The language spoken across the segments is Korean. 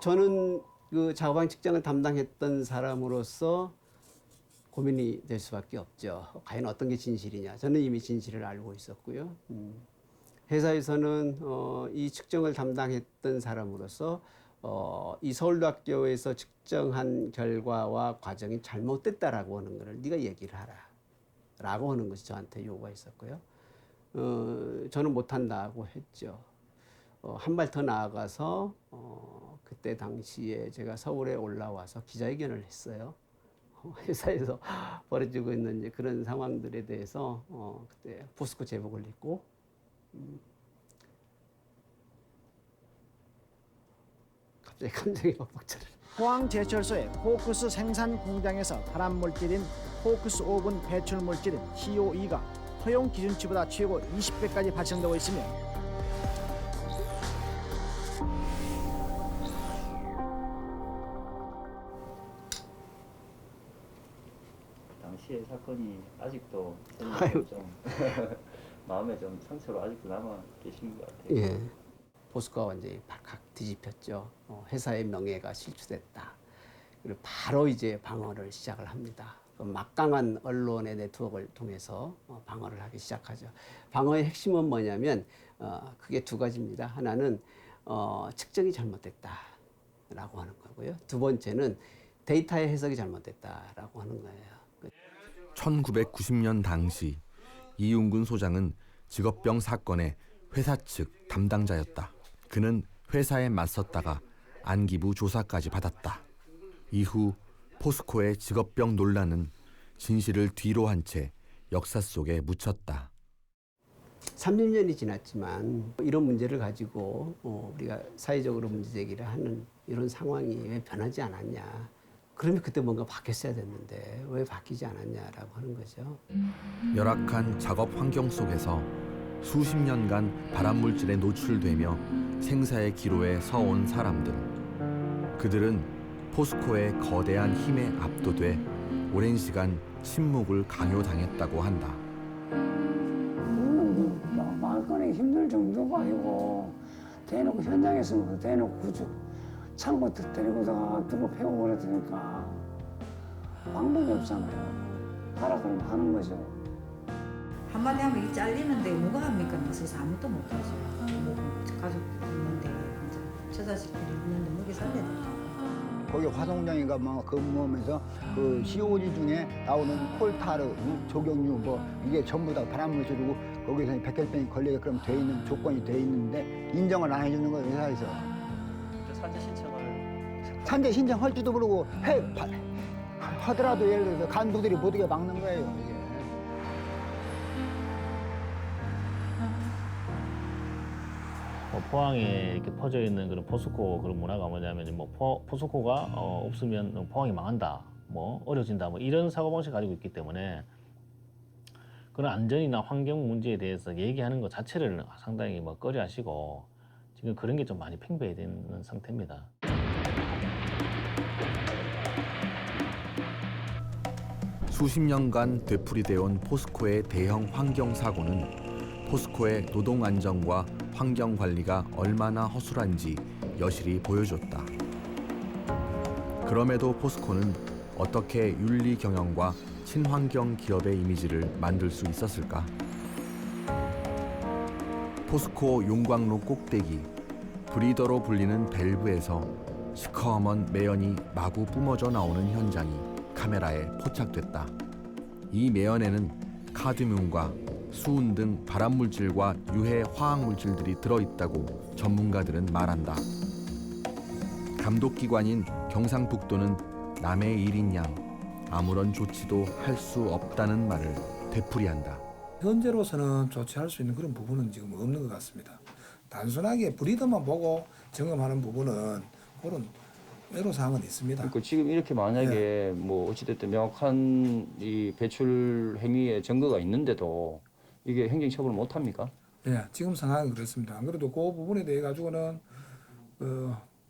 저는 그 작업방 측정을 담당했던 사람으로서 고민이 될 수밖에 없죠. 과연 어떤 게 진실이냐. 저는 이미 진실을 알고 있었고요. 회사에서는 이 측정을 담당했던 사람으로서 이 서울대학교에서 측정한 결과와 과정이 잘못됐다라고 하는 것을 네가 얘기를 하라. 라고 하는 것이 저한테 요구가 있었고요. 저는 못한다고 했죠. 한 발 더 나아가서 그때 당시에 제가 서울에 올라와서 기자회견을 했어요. 회사에서 벌어지고 있는 이제 그런 상황들에 대해서 그때 포스코 제복을 입고 갑자기 감정이 막 벅차를. 포항제철소의 포크스 생산 공장에서 발암 물질인 포크스 오븐 배출 물질인 TOE가 허용 기준치보다 최고 20배까지 발생되고 있으며 당시의 사건이 아직도 아유. 좀 마음에 좀 상처로 아직도 남아 계신 것 같아요. 예. 포스코가 완전히 발칵 뒤집혔죠. 회사의 명예가 실추됐다. 그리고 바로 이제 방어를 시작을 합니다. 그 막강한 언론의 네트워크를 통해서 방어를 하기 시작하죠. 방어의 핵심은 뭐냐면 그게 두 가지입니다. 하나는 측정이 잘못됐다라고 하는 거고요. 두 번째는 데이터의 해석이 잘못됐다라고 하는 거예요. 1990년 당시 이윤근 소장은 직업병 사건의 회사 측 담당자였다. 그는 회사에 맞섰다가 안기부 조사까지 받았다. 이후 포스코의 직업병 논란은 진실을 뒤로 한 채 역사 속에 묻혔다. 30년이 지났지만 이런 문제를 가지고 우리가 사회적으로 문제 제기를 하는 이런 상황이 왜 변하지 않았냐. 그러면 그때 뭔가 바뀌었어야 됐는데 왜 바뀌지 않았냐라고 하는 거죠. 열악한 작업 환경 속에서 수십 년간 발암물질에 노출되며 생사의 기로에 서온 사람들. 그들은 포스코의 거대한 힘에 압도돼 오랜 시간 침묵을 강요당했다고 한다. 말 꺼내기 힘들 정도가 아니고 대놓고 현장에서 대놓고 구축 창고 데리고다가 두고 패고 그랬으니까 방법이 없잖아요. 하라 그러면 하는 거죠. 한마디 하면 이 잘리는데 누가 합니까? 나서서 아무것도 못하죠. 뭐 가족 있는데 저 자식들이 있는데 먹이 살려야 되죠. 거기 화성장이가 막 근무하면서 그 COG 중에 나오는 콜타르, 조경유 뭐 이게 전부 다 발암물질이고 거기서 백혈병이 걸리게 그럼 돼 있는 조건이 돼 있는데 인정을 안 해주는 거예요 회사에서. 산재 신청을 산재 신청할지도 모르고 하더라도 예를 들어서 간부들이 못 오게 막는 거예요 이게. 포항에 이렇게 퍼져 있는 그런 포스코 그런 문화가 뭐냐면 포스코가 없으면 포항이 망한다, 뭐 어려진다, 뭐 이런 사고방식 가지고 있기 때문에 그런 안전이나 환경 문제에 대해서 얘기하는 것 자체를 상당히 꺼려하시고 지금 그런 게 좀 많이 팽배되는 상태입니다. 수십 년간 되풀이되어 온 포스코의 대형 환경 사고는 포스코의 노동 안전과 환경 관리가 얼마나 허술한지 여실히 보여줬다. 그럼에도 포스코는 어떻게 윤리 경영과 친환경 기업의 이미지를 만들 수 있었을까? 포스코 용광로 꼭대기, 브리더로 불리는 밸브에서 시커먼 매연이 마구 뿜어져 나오는 현장이 카메라에 포착됐다. 이 매연에는 카드뮴과 수은 등 발암물질과 유해 화학물질들이 들어있다고 전문가들은 말한다. 감독기관인 경상북도는 남의 일인 양 아무런 조치도 할 수 없다는 말을 되풀이한다. 현재로서는 조치할 수 있는 그런 부분은 지금 없는 것 같습니다. 단순하게 브리더만 보고 점검하는 부분은 그런 애로사항은 있습니다. 그러니까 지금 이렇게 만약에 뭐 어찌됐든 명확한 이 배출 행위의 증거가 있는데도 이게 행정처벌을 못 합니까? 예, 지금 상황은 그렇습니다. 안 그래도 그 부분에 대해 가지고는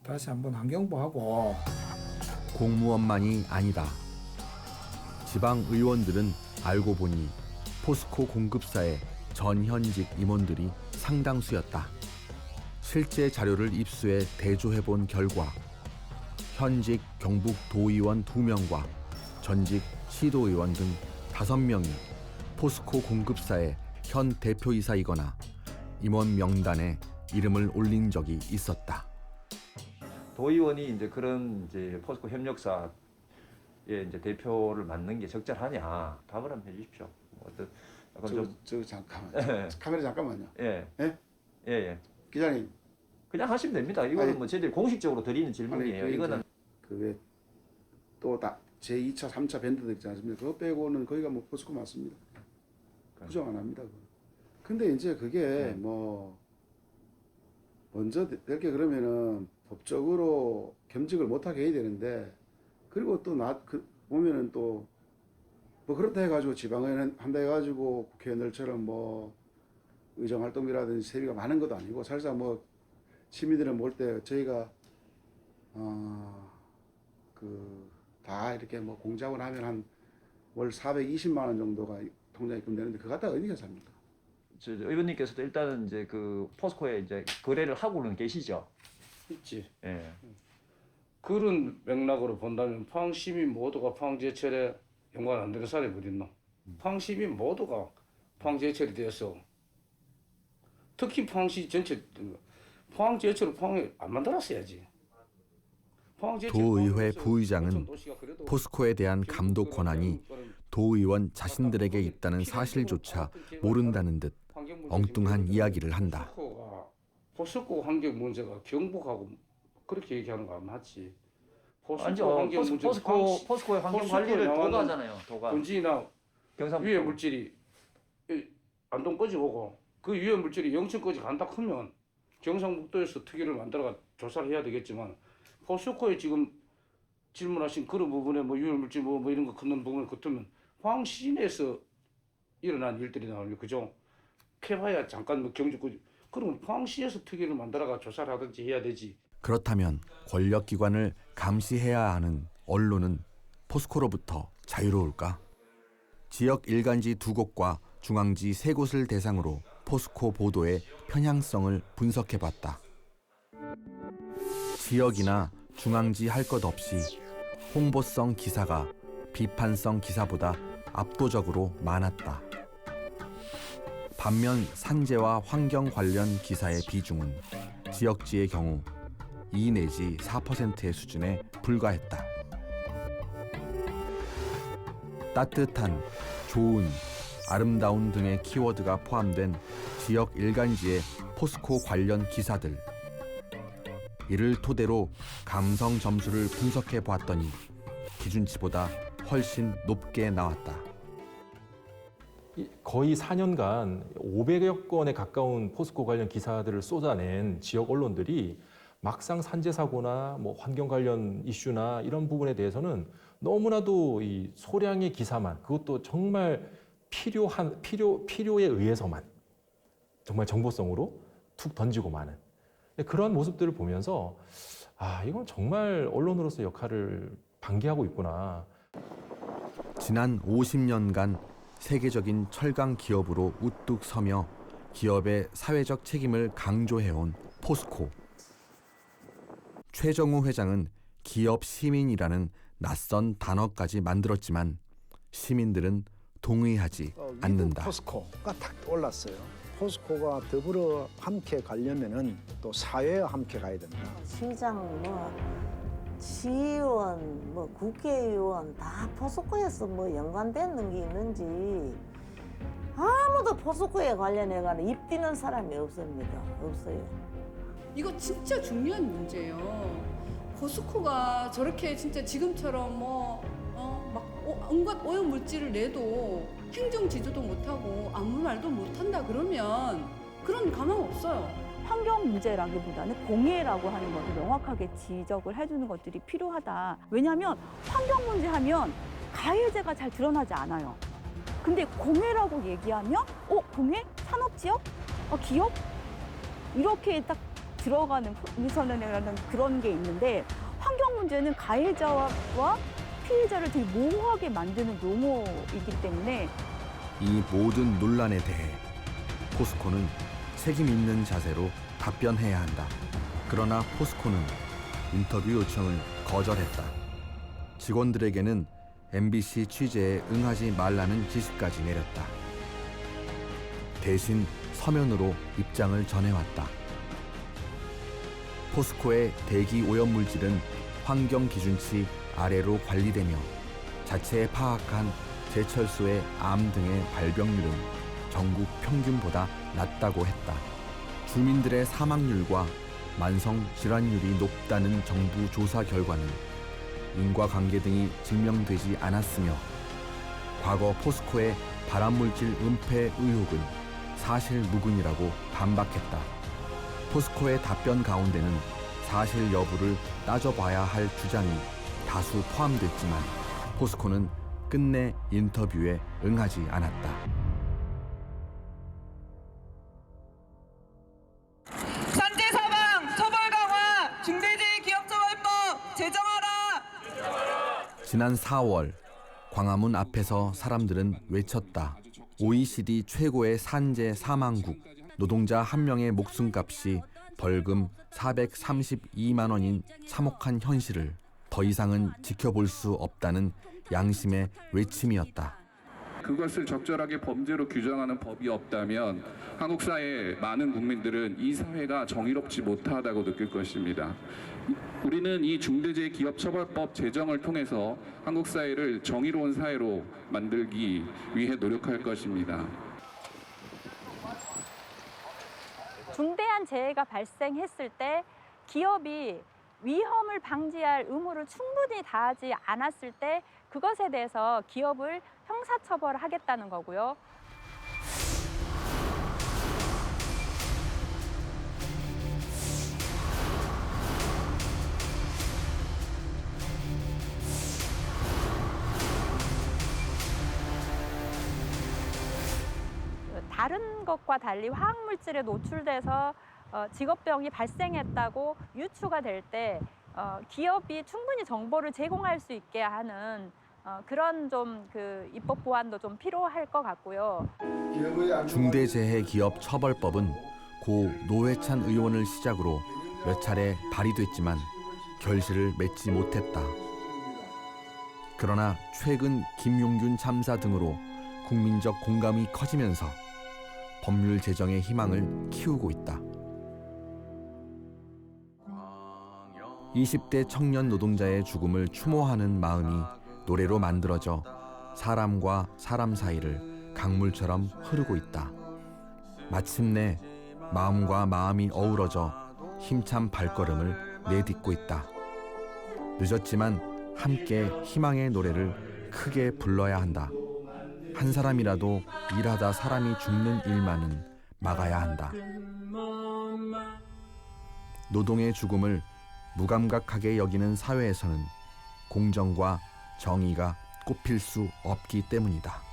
다시 한번 환경부하고 공무원만이 아니다. 지방 의원들은 알고 보니 포스코 공급사의 전현직 임원들이 상당수였다. 실제 자료를 입수해 대조해본 결과 현직 경북 도의원 2명과 전직 시도의원 등 5명이 포스코 공급사의 현 대표이사이거나 임원 명단에 이름을 올린 적이 있었다. 도의원이 이제 그런 이제 포스코 협력사의 이제 대표를 맡는 게 적절하냐 답을 한번 해주십시오. 뭐 어떤 약간 저 잠깐만. 카메라 잠깐만요. 예. 예? 예. 기자님. 그냥 하시면 됩니다. 이거는 아니, 뭐 저희들이 공식적으로 드리는 질문이에요. 이거는 그게 또 제 2차, 3차 밴드들 있지 않습니까? 그거 빼고는 거기가 뭐 포스코 맞습니다. 부정 안 합니다. 그거. 근데 이제 그게 뭐 먼저 될 게 그러면은 법적으로 겸직을 못하게 해야 되는데 그리고 또 보면은 또 뭐 그렇다 해가지고 지방의원 한다 해가지고 국회의원들처럼 뭐 의정활동비라든지 세비가 많은 것도 아니고 사실상 뭐 시민들은 볼 때 저희가 다 이렇게 뭐 공작을 하면 한 월 420만 원 정도가 통장에 입금되는데 그거 갖다 어디가 삽니까? 저 의원님께서도 일단은 이제 그 포스코에 이제 거래를 하고는 계시죠. 있지. 예. 그런 맥락으로 본다면 포항 시민 모두가 포항 제철에 연관 안 되는 사람이 어디 있나? 포항 시민 모두가 포항 제철이 되어서 특히 포항시 전체 포항 제철을 포항에 안 만들었어야지. 도의회 부의장은 포스코에 대한 감독 권한이 도의원 자신들에게 있다는 사실조차 모른다는 듯 엉뚱한 이야기를 한다. 포스코 환경 문제가 경북하고 그렇게 얘기하는 거 안 맞지. 아니죠. 포스코의 환경 관리를 도가 하잖아요. 도가. 분지나 유해 물질이 안동까지 오고 그 유해 물질이 영천까지 간다 크면 경상북도에서 특위를 만들어가 조사를 해야 되겠지만 포스코에 지금 질문하신 그런 부분에 뭐 유해 물질 뭐 이런 거 걷는 부분을 걷으면 포항 시내에서 일어난 일들이 나오면 그죠? 캐봐야 잠깐 뭐 경주까지 그러면 포항시에서 특위를 만들어가 조사를 하든지 해야 되지. 그렇다면 권력기관을 감시해야 하는 언론은 포스코로부터 자유로울까? 지역 일간지 2곳과 중앙지 3곳을 대상으로 포스코 보도의 편향성을 분석해봤다. 지역이나 중앙지 할 것 없이 홍보성 기사가 비판성 기사보다 압도적으로 많았다. 반면 산재와 환경 관련 기사의 비중은 지역지의 경우 2 내지 4%의 수준에 불과했다. 따뜻한, 좋은, 아름다운 등의 키워드가 포함된 지역 일간지의 포스코 관련 기사들. 이를 토대로 감성 점수를 분석해 보았더니 기준치보다 훨씬 높게 나왔다. 거의 4년간 500여 건에 가까운 포스코 관련 기사들을 쏟아낸 지역 언론들이 막상 산재 사고나 뭐 환경 관련 이슈나 이런 부분에 대해서는 너무나도 이 소량의 기사만, 그것도 정말 필요에 의해서만 정말 정보성으로 툭 던지고 마는 그런 모습들을 보면서 이건 정말 언론으로서 역할을 방기하고 있구나. 지난 50년간 세계적인 철강 기업으로 우뚝 서며 기업의 사회적 책임을 강조해온 포스코. 최정우 회장은 기업 시민이라는 낯선 단어까지 만들었지만 시민들은 동의하지 않는다. 포스코가 탁 올랐어요. 포스코가 더불어 함께 가려면은 또 사회와 함께 가야 된다. 시장, 시의원, 국회의원 다 포스코에서 연관되는 게 있는지 아무도 포스코에 관련해가지고 입 뛰는 사람이 없습니다. 없어요. 이거 진짜 중요한 문제예요. 포스코가 저렇게 진짜 지금처럼 온갖 오염 물질을 내도 행정 지도도 못하고 아무 말도 못한다 그러면 그런 가망 없어요. 환경 문제라기보다는 공해라고 하는 것을 명확하게 지적을 해주는 것들이 필요하다. 왜냐하면 환경 문제 하면 가해자가 잘 드러나지 않아요. 근데 공해라고 얘기하면 공해? 산업지역? 기업? 이렇게 딱 들어가는 미선언이라는 그런 게 있는데 환경 문제는 가해자와 피해자를 되게 모호하게 만드는 용어이기 때문에 이 모든 논란에 대해 포스코는 책임 있는 자세로 답변해야 한다. 그러나 포스코는 인터뷰 요청을 거절했다. 직원들에게는 MBC 취재에 응하지 말라는 지시까지 내렸다. 대신 서면으로 입장을 전해왔다. 포스코의 대기 오염물질은 환경 기준치 아래로 관리되며 자체에 파악한 제철소의 암 등의 발병률은 전국 평균보다 낮다고 했다. 주민들의 사망률과 만성 질환율이 높다는 정부 조사 결과는 인과관계 등이 증명되지 않았으며 과거 포스코의 발암물질 은폐 의혹은 사실 무근이라고 반박했다. 포스코의 답변 가운데는 사실 여부를 따져봐야 할 주장이 다수 포함됐지만 포스코는 끝내 인터뷰에 응하지 않았다. 산재 사망 처벌 강화 중대재해 기업처벌법 제정하라. 지난 4월 광화문 앞에서 사람들은 외쳤다. OECD 최고의 산재 사망국. 노동자 한 명의 목숨값이 벌금 432만 원인 참혹한 현실을 더 이상은 지켜볼 수 없다는 양심의 외침이었다. 그것을 적절하게 범죄로 규정하는 법이 없다면 한국 사회의 많은 국민들은 이 사회가 정의롭지 못하다고 느낄 것입니다. 우리는 이 중대재해기업처벌법 제정을 통해서 한국 사회를 정의로운 사회로 만들기 위해 노력할 것입니다. 중대한 재해가 발생했을 때 기업이 위험을 방지할 의무를 충분히 다하지 않았을 때 그것에 대해서 기업을 형사처벌하겠다는 거고요. 다른 것과 달리 화학물질에 노출돼서 직업병이 발생했다고 유추가 될 때 기업이 충분히 정보를 제공할 수 있게 하는 그런 좀 그 입법 보완도 좀 필요할 것 같고요. 중대재해기업처벌법은 고 노회찬 의원을 시작으로 몇 차례 발의됐지만 결실을 맺지 못했다. 그러나 최근 김용균 참사 등으로 국민적 공감이 커지면서 법률 제정의 희망을 키우고 있다. 20대 청년 노동자의 죽음을 추모하는 마음이 노래로 만들어져 사람과 사람 사이를 강물처럼 흐르고 있다. 마침내 마음과 마음이 어우러져 힘찬 발걸음을 내딛고 있다. 늦었지만 함께 희망의 노래를 크게 불러야 한다. 한 사람이라도 일하다 사람이 죽는 일만은 막아야 한다. 노동의 죽음을 무감각하게 여기는 사회에서는 공정과 정의가 꽃필 수 없기 때문이다.